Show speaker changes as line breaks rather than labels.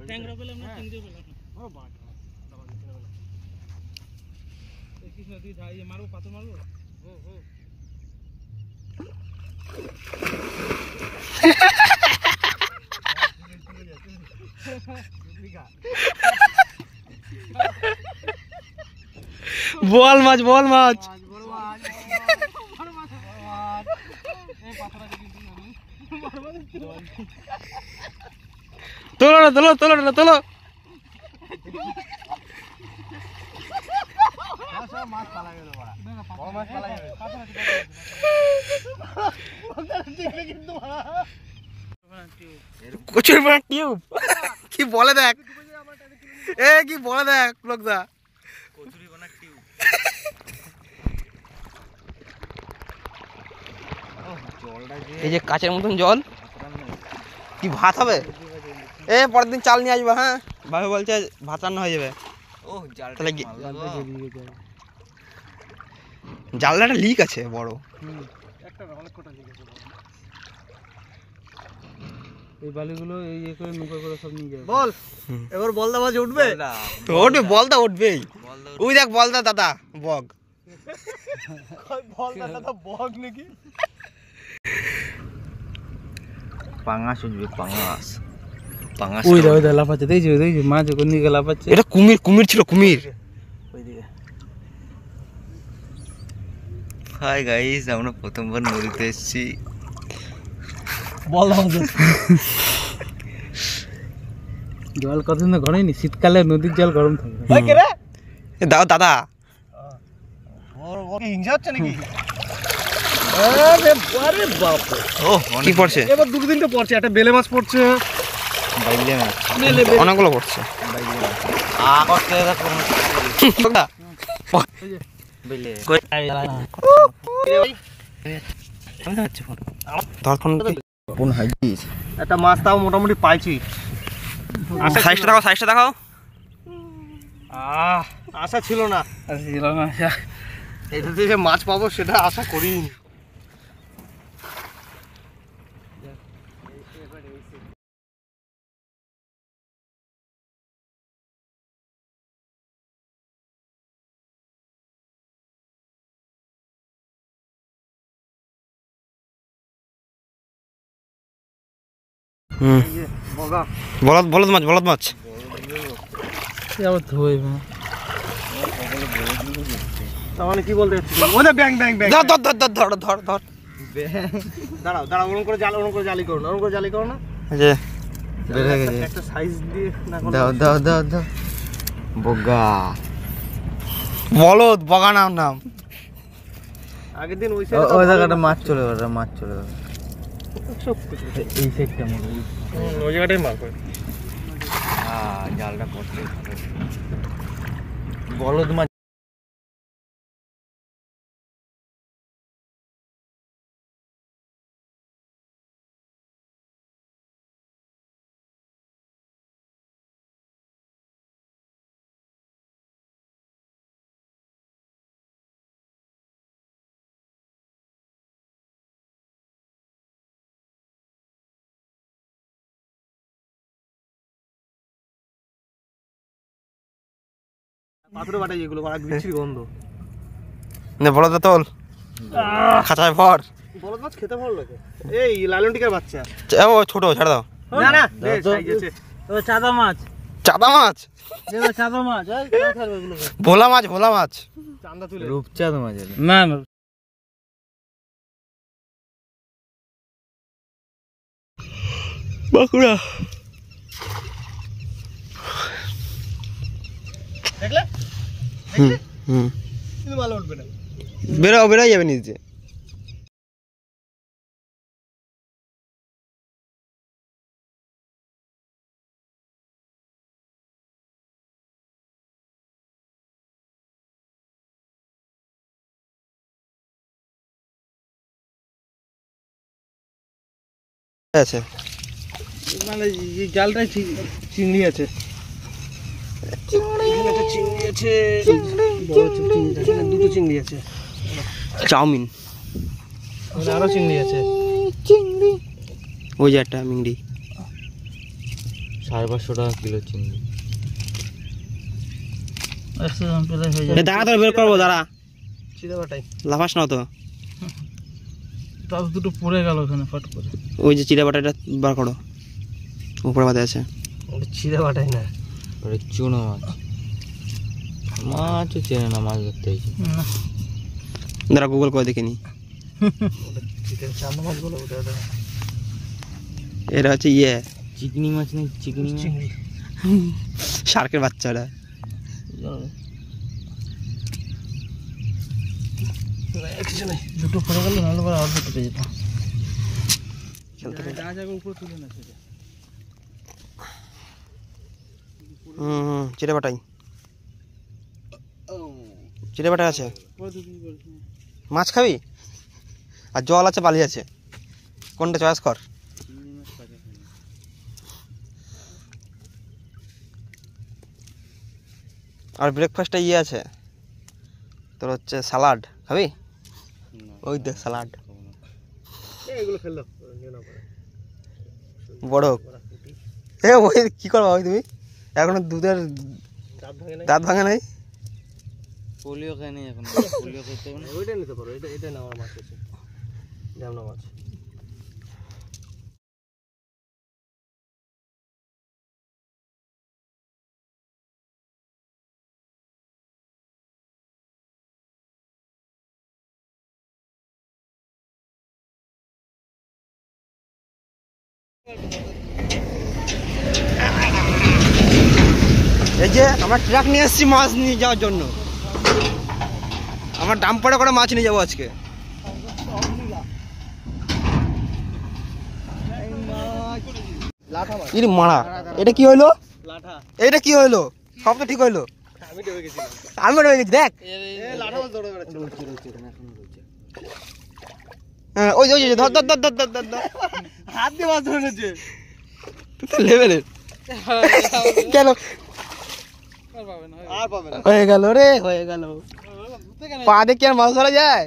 ট্যাংরা পেলাম না, চিংড়ি পেলাম না। ও বাবা, দাও দিতে হবে না। এই কৃষ্ণ তুই যাই মারবো, পাথর মারবো।
বল মাছ, বল মাছ। তোলো না, তোলো তোলো না, তোলো। কচুর পানা টিউব কি বলে দেখ, এ কি বলে দেখ লোকদা। এই যে কাচের মতন জল, কি ভাত হবে? এ পরের দিন চাল নিয়ে আসবো। হ্যাঁ ভাই বলছে ভাত রান্না হয়ে যাবে। তাহলে জালটা একটা লিক আছে বড়।
এই বালিগুলো এই করে নৌকা করে সব নিয়ে যাবে।
বল এবার বলদা মাছ উঠবে তো? উঠবে, বলদা উঠবেই। ওই দেখ বলদা দাদা বগ। বলদা দাদা বগ নাকি?
পাঙাশ উঠবে, পাঙাশ। পাঙাশ
ওই দাও লাফাচ্ছে, দেখছো দেখছো মাছ কোন দিকে লাফাচ্ছে।
এটা কুমির, কুমির ছিল কুমির।
ওইদিকে
হাই গাইস, আমরা প্রথমবার নদীতে এসেছি।
বলদা মাছ জল কতদিন গরমই, শীতকালে নদীর জল গরম থাকে।
দাও দাদা।
হিংসা হচ্ছে নাকি?
কি পড়ছে?
এবার দুটো তিনটে পড়ছে, একটা বেলে মাছ পড়ছে,
বাইলে মাছ
অনেকগুলো পড়ছে।
একটা মাছ তাও মোটামুটি পাইছি।
সাইজটা দেখাও, সাইজটা দেখাও।
আশা ছিল না, এটাতে যে মাছ পাবো সেটা আশা করিনি।
বলদ, বলদ মাছ, বলদ মাছ।
তাহলে কি বলতে চাচ্ছি? ওদের ব্যাং ব্যাং ব্যাং।
ধর ধর ধর ধর ধর ধর ধর।
দাঁড়াও দাঁড়াও, ওরকম করে জাল, ওরকম করে জালি করো না, ওরকম করে জালি করো না।
যে
বের হয়ে গেছে।
একটা সাইজ দিয়ে না করো।
দাও দাও দাও দাও। বগা
বলদ, বগা নাম।
আগের দিন ওই
ওই জায়গাটা মাছ চলে গেল, মাছ চলে গেল। এই সাইডটা মনে
ওই জায়গাটাই মার করে।
জালটা পড়ছে। বলদ মাছ।
পাথরে বাটাই এগুলো, আর বিচ্ছিরি গন্ধ।
নে বলদ তোল, খাঁচায় ভর।
বলদ মাছ খেতে ভালো লাগে। এই লালনটিকার বাচ্চা।
ও ছোট, ছেড়ে দাও।
না না, সাইজ আছে। ও চাদা মাছ।
চাঁদা মাছ,
চাদা মাছ, এই ছাড়বে এগুলো।
ভোলা মাছ, ভোলা মাছ।
চান্দা তুলে।
রূপচাঁদ মাছ।
না না,
বাঁকুড়া।
দেখলে?
হুম,
কিন্তু ভালো উঠবে না।
বেরোই যাবে নিচে। আছে
মানে এই জালটাই চিংড়ি আছে। চিংড়ি আছে, বড় চিংড়ি আছে, দুটো চিংড়ি আছে।
চাউমিন,
আরো চিংড়ি আছে।
ওই যে একটা মিংড়ি।
550 টাকা কিলো চিংড়ি।
দাঁড়া তোর বের করবো, দাঁড়া,
চিড়ে বাটাই
লাফাস না তো।
তার দুটো পড়ে গেল ওখানে ফট করে।
ওই যে চিড়ে বাটাটা বার করো, উপরে বাদে আছে।
ওটা চিড়ে বাটাই না,
ওটা চুনো মাছ। মাছও চেনে না, মাছ ধরতে হয়েছে।
দাঁড়া গুগল করে দেখিনি।
চান্দা মাছ বলে ওটা।
এটা হচ্ছে
চিকনি মাছ নেই, চিকনি মাছ।
চিংড়ি
শার্কের বাচ্চাটা।
কিছু নেই, দুটো পড়ে গেল, নাহলে আর দুটো পেয়ে যেতাম। উপরে তুলে না সেটা।
চিড়ে বাটাই, চিড়ে বাটাই আছে। মাছ খাবি আর জল আছে, বালি আছে, কোনটা চয়েস কর। আর ব্রেকফাস্টে আছে তোর হচ্ছে সালাড, খাবি? ওই দেখ সালাড
এগুলো খেললো
বড়। ওই কি করবা ওই তুমি এখনো দুধের দাঁত ভাঙে নাই?
পোলিও খায় নাই এখন, পোলিও খেতে হবে না।
ওইটা নিতে পারো, এটা নেওয়ার মাছ আছে, জামনা মাছ।
এই যে আমরা ট্রাক নিয়ে এসেছি মাছ নিয়ে যাওয়ার জন্য। আমার ডাম্পারে করে মাছ নিয়ে যাবো আজকে। ইরে মারা, এটা কি হইলো? এটা কি হইলো? সব তো ঠিক হইলো, আমি রয়ে গেছি। দেখ হ্যাঁ, ওই ওই ধর ধর ধর ধর ধর ধর ধর।
হাত দিয়ে মাছ ধরেছে
লেভেলের কেন
আর পাবে না।
হয়ে গেল রে, হয়ে গেল। পা দেখে আর মাছ ধরা যায়?